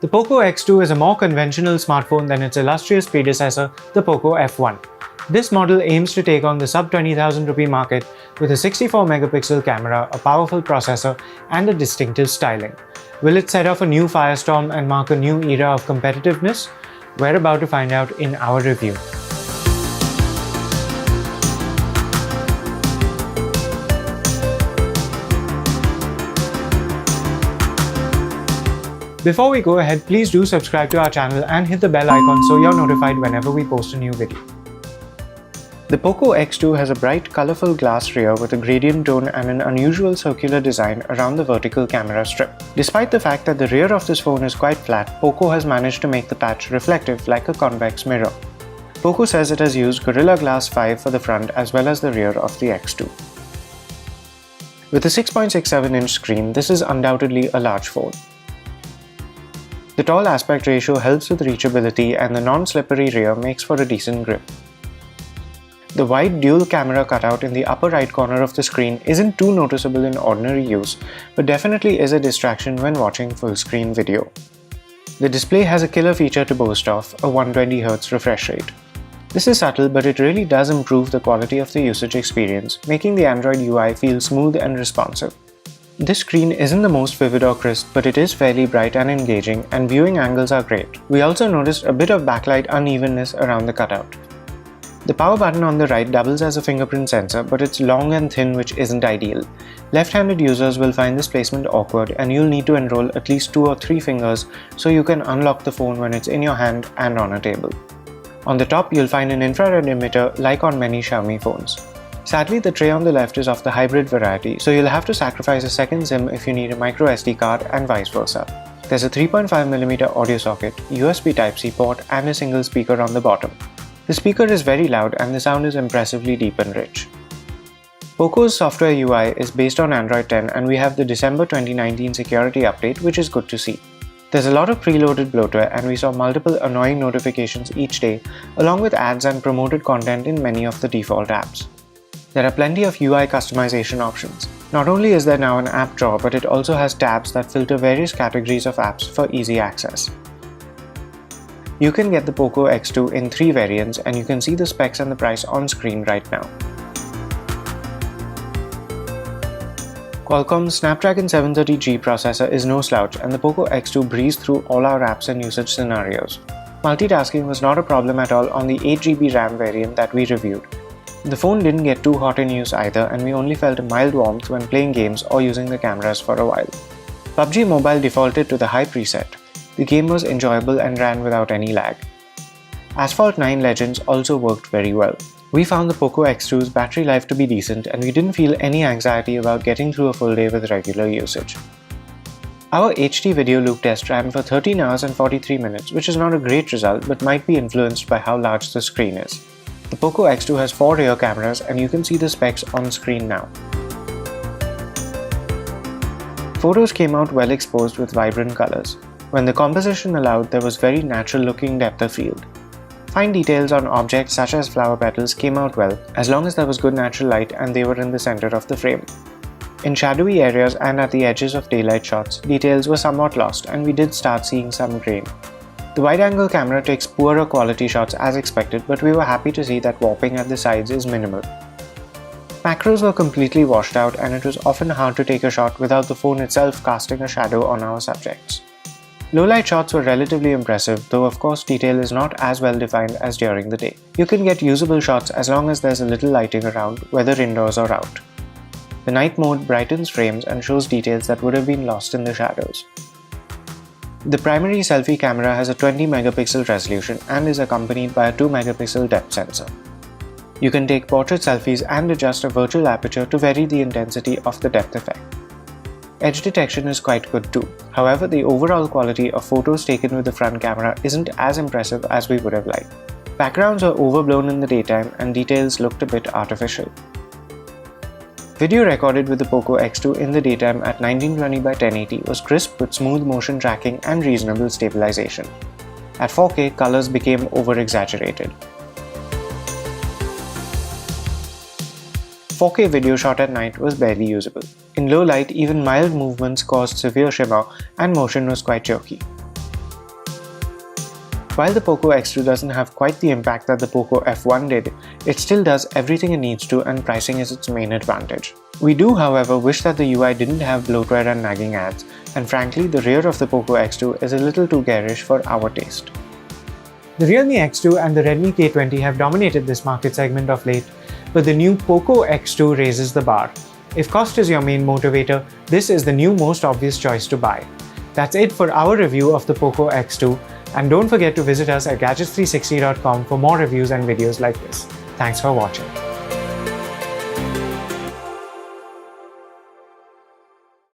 The Poco X2 is a more conventional smartphone than its illustrious predecessor, the Poco F1. This model aims to take on the sub 20,000 rupee market with a 64 megapixel camera, a powerful processor, and a distinctive styling. Will it set off a new firestorm and mark a new era of competitiveness? We're about to find out in our review. Before we go ahead, please do subscribe to our channel and hit the bell icon so you're notified whenever we post a new video. The Poco X2 has a bright, colorful glass rear with a gradient tone and an unusual circular design around the vertical camera strip. Despite the fact that the rear of this phone is quite flat, Poco has managed to make the patch reflective like a convex mirror. Poco says it has used Gorilla Glass 5 for the front as well as the rear of the X2. With a 6.67-inch screen, this is undoubtedly a large phone. The tall aspect ratio helps with reachability and the non-slippery rear makes for a decent grip. The wide dual camera cutout in the upper right corner of the screen isn't too noticeable in ordinary use, but definitely is a distraction when watching full-screen video. The display has a killer feature to boast of, a 120Hz refresh rate. This is subtle, but it really does improve the quality of the usage experience, making the Android UI feel smooth and responsive. This screen isn't the most vivid or crisp, but it is fairly bright and engaging, and viewing angles are great. We also noticed a bit of backlight unevenness around the cutout. The power button on the right doubles as a fingerprint sensor, but it's long and thin, which isn't ideal. Left-handed users will find this placement awkward, and you'll need to enroll at least 2 or 3 fingers so you can unlock the phone when it's in your hand and on a table. On the top, you'll find an infrared emitter like on many Xiaomi phones. Sadly, the tray on the left is of the hybrid variety, so you'll have to sacrifice a second SIM if you need a micro SD card and vice versa. There's a 3.5mm audio socket, USB Type-C port, and a single speaker on the bottom. The speaker is very loud and the sound is impressively deep and rich. Poco's software UI is based on Android 10 and we have the December 2019 security update, which is good to see. There's a lot of preloaded bloatware and we saw multiple annoying notifications each day, along with ads and promoted content in many of the default apps. There are plenty of UI customization options. Not only is there now an app drawer, but it also has tabs that filter various categories of apps for easy access. You can get the Poco X2 in 3 variants and you can see the specs and the price on screen right now. Qualcomm's Snapdragon 730G processor is no slouch and the Poco X2 breezed through all our apps and usage scenarios. Multitasking was not a problem at all on the 8GB RAM variant that we reviewed. The phone didn't get too hot in use either and we only felt a mild warmth when playing games or using the cameras for a while. PUBG Mobile defaulted to the high preset. The game was enjoyable and ran without any lag. Asphalt 9 Legends also worked very well. We found the Poco X2's battery life to be decent and we didn't feel any anxiety about getting through a full day with regular usage. Our HD video loop test ran for 13 hours and 43 minutes, which is not a great result but might be influenced by how large the screen is. The Poco X2 has 4 rear cameras and you can see the specs on screen now. Photos came out well exposed with vibrant colors. When the composition allowed, there was very natural looking depth of field. Fine details on objects such as flower petals came out well, as long as there was good natural light and they were in the center of the frame. In shadowy areas and at the edges of daylight shots, details were somewhat lost and we did start seeing some grain. The wide-angle camera takes poorer quality shots as expected, but we were happy to see that warping at the sides is minimal. Macros were completely washed out and it was often hard to take a shot without the phone itself casting a shadow on our subjects. Low-light shots were relatively impressive, though of course detail is not as well defined as during the day. You can get usable shots as long as there's a little lighting around, whether indoors or out. The night mode brightens frames and shows details that would have been lost in the shadows. The primary selfie camera has a 20 megapixel resolution and is accompanied by a 2 megapixel depth sensor. You can take portrait selfies and adjust a virtual aperture to vary the intensity of the depth effect. Edge detection is quite good too. However, the overall quality of photos taken with the front camera isn't as impressive as we would have liked. Backgrounds are overblown in the daytime and details looked a bit artificial. Video recorded with the Poco X2 in the daytime at 1920 by 1080 was crisp with smooth motion tracking and reasonable stabilization. At 4K, colors became over-exaggerated. 4K video shot at night was barely usable. In low light, even mild movements caused severe shimmer and motion was quite jerky. While the Poco X2 doesn't have quite the impact that the Poco F1 did, it still does everything it needs to, and pricing is its main advantage. We do, however, wish that the UI didn't have bloatware and nagging ads, and frankly, the rear of the Poco X2 is a little too garish for our taste. The Realme X2 and the Redmi K20 have dominated this market segment of late, but the new Poco X2 raises the bar. If cost is your main motivator, this is the new most obvious choice to buy. That's it for our review of the Poco X2, and don't forget to visit us at gadgets360.com for more reviews and videos like this. Thanks for watching.